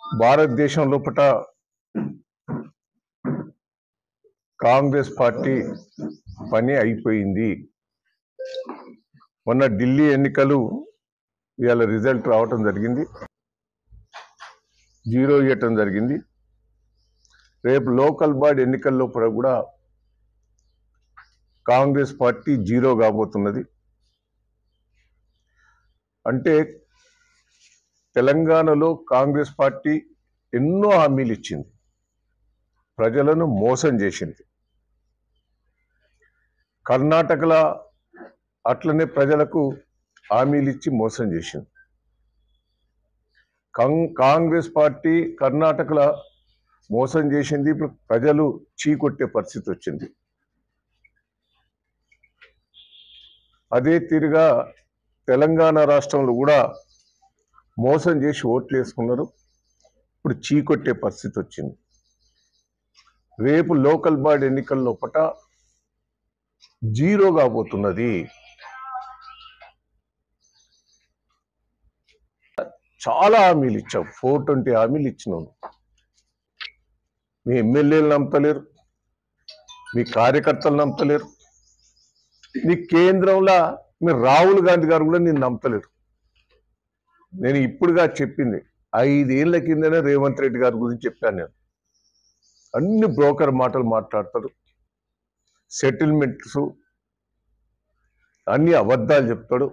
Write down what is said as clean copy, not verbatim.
భారతదేశం లోపట కాంగ్రెస్ పార్టీ పని అయిపోయింది. మొన్న ఢిల్లీ ఎన్నికలు ఇవాళ రిజల్ట్ రావటం జరిగింది, 0 ఇవ్వటం జరిగింది. రేపు లోకల్ బాడీ ఎన్నికల్లో కూడా కాంగ్రెస్ పార్టీ 0 కాబోతున్నది. అంటే తెలంగాణలో కాంగ్రెస్ పార్టీ ఎన్నో హామీలు ఇచ్చింది, ప్రజలను మోసం చేసింది. కర్ణాటకలో అట్లనే ప్రజలకు హామీలు ఇచ్చి మోసం చేసింది. కాంగ్రెస్ పార్టీ కర్ణాటకలో మోసం చేసింది, ఇప్పుడు ప్రజలు చీకొట్టే పరిస్థితి వచ్చింది. అదే తీరుగా తెలంగాణ రాష్ట్రంలో కూడా మోసం చేసి ఓట్లు వేసుకున్నారు, ఇప్పుడు చీకొట్టే పరిస్థితి వచ్చింది. రేపు లోకల్ బాడీ ఎన్నికల లోపట 0 కాబోతున్నది. చాలా హామీలు ఇచ్చావు, 420 హామీలు ఇచ్చినావు. మీ ఎమ్మెల్యేలు నమ్మతలేరు, మీ కార్యకర్తలు నమ్మతలేరు, మీ కేంద్రంలో మీ రాహుల్ గాంధీ గారు కూడా నేను నమ్మతలేరు. నేను ఇప్పుడుగా చెప్పింది 5 ఏళ్ల కిందనే రేవంత్ రెడ్డి గారి గురించి చెప్పాను. నేను అన్ని బ్రోకర్ మాటలు మాట్లాడతాడు, సెటిల్మెంట్స్ అన్ని అబద్ధాలు చెప్తాడు.